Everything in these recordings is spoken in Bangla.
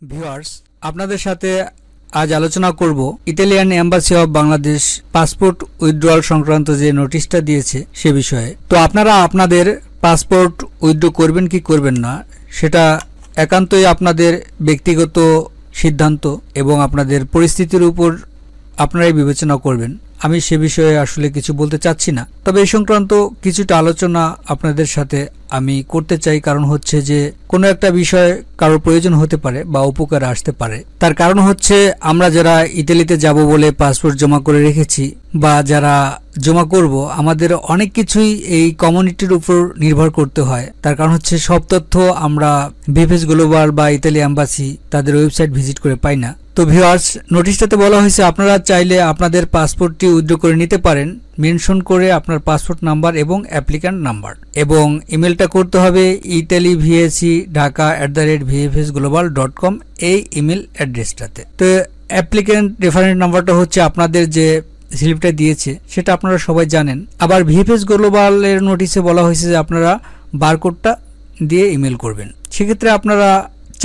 ভিউয়ার্স, আপনাদের সাথে আজ আলোচনা করব Italian embassy of Bangladesh passport withdrawal সংক্রান্ত যে নোটিশটা দিয়েছে সে বিষয়ে। তো আপনারা আপনাদের পাসপোর্ট উইথড্র করবেন কি করবেন না সেটা একান্তই আপনাদের ব্যক্তিগত সিদ্ধান্ত এবং আপনাদের পরিস্থিতির উপর আপনারাই বিবেচনা করবেন। আমি সে বিষয়ে আসলে কিছু বলতে চাচ্ছি না, তবে এই সংক্রান্ত কিছুটা আলোচনা আপনাদের সাথে আমি করতে চাই। কারণ হচ্ছে যে কোনো একটা বিষয় কারোর প্রয়োজন হতে পারে বা উপকারে আসতে পারে। তার কারণ হচ্ছে আমরা যারা ইতালিতে যাব বলে পাসপোর্ট জমা করে রেখেছি বা যারা জমা করব, আমাদের অনেক কিছুই এই কমিউনিটির উপর নির্ভর করতে হয়। তার কারণ হচ্ছে সব তথ্য আমরা ভিএফএস গ্লোবাল বা ইতালি এম্বাসি তাদের ওয়েবসাইট ভিজিট করে পাই না। তো ভিউয়ার্স, নোটিশটাতে বলা হয়েছে আপনারা চাইলে আপনাদের পাসপোর্টটি উইথড্র করে নিতে পারেন, মেনশন করে আপনার পাসপোর্ট নাম্বার এবং অ্যাপ্লিক্যান্ট নাম্বার, এবং ইমেলটা করতে হবে italivsc.dhaka@vfsglobal.com এই ইমেল অ্যাড্রেসটাতে। তো অ্যাপ্লিক্যান্ট রেফারেন্স নাম্বারটা হচ্ছে আপনাদের যে স্লিপটা দিয়েছে সেটা আপনারা সবাই জানেন। আবার ভিএফএস গ্লোবালের নোটিশে বলা হয়েছে যে আপনারা বারকোডটা দিয়ে ইমেল করবেন। সেক্ষেত্রে আপনারা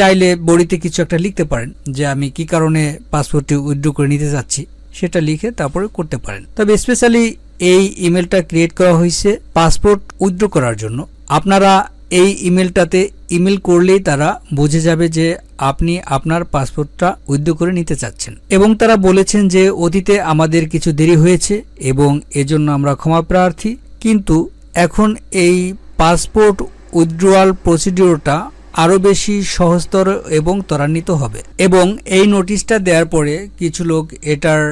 চাইলে বডিতে কিছু একটা লিখতে পারেন যে আমি কি কারণে পাসপোর্টটি উইথড্র করে নিতে চাচ্ছি, সেটা লিখে তারপরে করতে পারেন। তবে স্পেশালি এই ইমেলটা ক্রিয়েট করা হয়েছে পাসপোর্ট উইথড্র করার জন্য। আপনারা এই ইমেলটাতে ইমেল করলেই তারা বুঝে যাবে যে আপনি আপনার পাসপোর্টটা উইথড্র করে নিতে চাচ্ছেন। এবং তারা বলেছেন যে অতীতে আমাদের কিছু দেরি হয়েছে এবং এজন্য আমরা ক্ষমা প্রার্থী, কিন্তু এখন এই পাসপোর্ট উইথড্রয়াল প্রসিডিওরটা আরও বেশি সহজতর এবং ত্বরান্বিত হবে। এবং এই নোটিশটা দেওয়ার পরে কিছু লোক এটার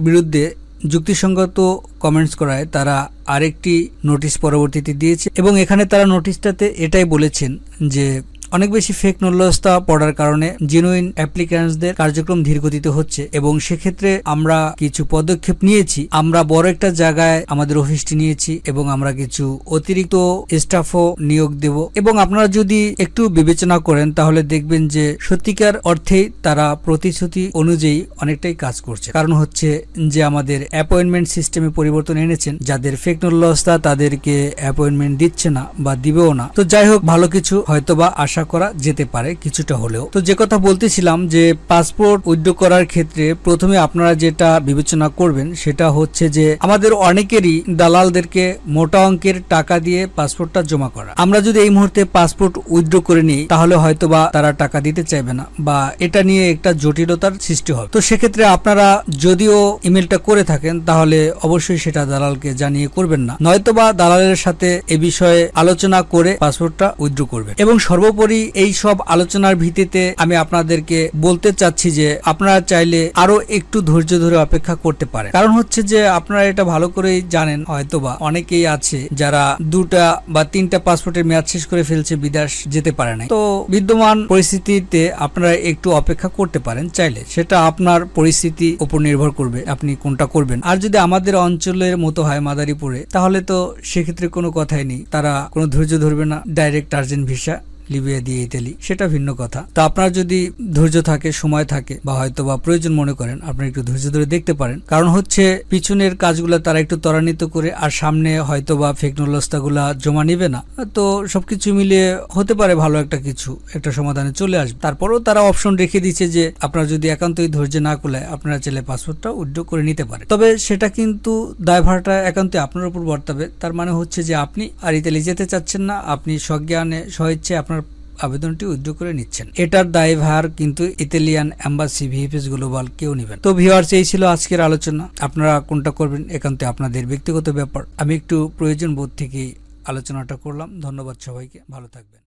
বিরুদ্ধে যুক্তিসঙ্গত কমেন্টস করায় তারা আরেকটি নোটিশ পরবর্তীতে দিয়েছে। এবং এখানে তারা নোটিশটাতে এটাই বলেছেন যে অনেক বেশি ফেক নল্যস্তা পড়ার কারণে জেনুইন অ্যাপ্লিক্যান্টসদের কার্যক্রম ধীরগতিতে হচ্ছে এবং সেক্ষেত্রে আমরা কিছু পদক্ষেপ নিয়েছি। আমরা বড় একটা জায়গায় আমাদের অফিসটি নিয়েছি এবং আমরা কিছু অতিরিক্ত স্টাফও নিয়োগ দেব। এবং আপনারা যদি একটু বিবেচনা করেন তাহলে দেখবেন যে সত্যিকার অর্থেই তারা প্রতিশ্রুতি অনুযায়ী অনেকটাই কাজ করছে। কারণ হচ্ছে যে আমাদের অ্যাপয়েন্টমেন্ট সিস্টেমে পরিবর্তন এনেছেন, যাদের ফেক নল্যস্তা তাদেরকে অ্যাপয়েন্টমেন্ট দিচ্ছে না বা দিবেও না। তো যাই হোক, ভালো কিছু হয়তোবা আশা করা যেতে পারে কিছুটা হলেও। তো যে কথা বলতেছিলাম যে পাসপোর্ট উইথড্র করার ক্ষেত্রে প্রথমে আপনারা যেটা বিবেচনা করবেন সেটা হচ্ছে যে আমাদের অনেকেরই দালালদেরকে মোটা অঙ্কের টাকা দিয়ে পাসপোর্টটা জমা করা। আমরা যদি এই মুহূর্তে পাসপোর্ট উইথড্র করে নিই তাহলে হয়তোবা তারা টাকা দিতে চাইবে না বা এটা নিয়ে একটা জটিলতার সৃষ্টি হবে। তো সেক্ষেত্রে আপনারা যদিও ইমেলটা করে থাকেন তাহলে অবশ্যই সেটা দালালকে জানিয়ে করবেন না, নয়তোবা দালালের সাথে এ বিষয়ে আলোচনা করে পাসপোর্টটা উইথড্র করবেন। এবং সর্বোপরি এই সব আলোচনার ভিত্তিতে আমি আপনাদেরকে বলতে চাচ্ছি যে আপনারা চাইলে আরো একটু ধৈর্য ধরে অপেক্ষা করতে পারেন। কারণ হচ্ছে যে আপনারা এটা ভালো করেই জানেন, হয়তোবা অনেকেই আছে যারা 2টা বা 3টা পাসপোর্টের মেয়াদ শেষ করে ফেলছে, বিদেশ যেতে পারে নাই। তো বিদ্যমান পরিস্থিতিতে আপনারা একটু অপেক্ষা করতে পারেন চাইলে, সেটা আপনার পরিস্থিতি উপর নির্ভর করবে আপনি কোনটা করবেন। আর যদি আমাদের অঞ্চলের মতো হয় মাদারীপুরে, তাহলে তো সেক্ষেত্রে কোনো কথাই নেই, তারা কোনো ধৈর্য ধরবে না, ডাইরেক্ট আর্জেন্ট ভিসা লিবিয়া দিয়ে ইতালি, সেটা ভিন্ন কথা। তো আপনার যদি ধৈর্য থাকে, সময় থাকে বা হয়তো বা প্রয়োজন মনে করেন, আপনি একটু ধৈর্য ধরে দেখতে পারেন। কারণ হচ্ছে পিছনের কাজগুলো তারা একটু ত্বরান্বিত করে আর সামনে হয়তো বা ফেক নল্যস্তাগুলা জমা নিবে না। তো সবকিছু মিলিয়ে হতে পারে ভালো একটা সমাধানে চলে আসবে। তারপরেও তারা অপশন রেখে দিচ্ছে যে আপনারা যদি একান্তই ধৈর্য না কুলায় আপনারা চাইলে পাসপোর্টটা উইথড্র করে নিতে পারেন। তবে সেটা কিন্তু দায়ভারটা একান্তই আপনার উপর বর্তাবে। তার মানে হচ্ছে যে আপনি আর ইতালি যেতে চাচ্ছেন না, আপনি সজ্ঞানে স্বেচ্ছায় আপনার আবেদনটি উইথড্র করে নিচ্ছেন। এটার দায়ভার কিন্তু ইতালিয়ান এম্বাসি ভিএফএস গ্লোবাল কেউ নেবেন। তো ভিউয়ার্স, এই ছিল আজকের আলোচনা। আপনারা কোনটা করবেন একান্তই আপনাদের ব্যক্তিগত ব্যাপার। আমি একটু প্রয়োজন বোধ থেকে আলোচনাটা করলাম। ধন্যবাদ সবাইকে, ভালো থাকবেন।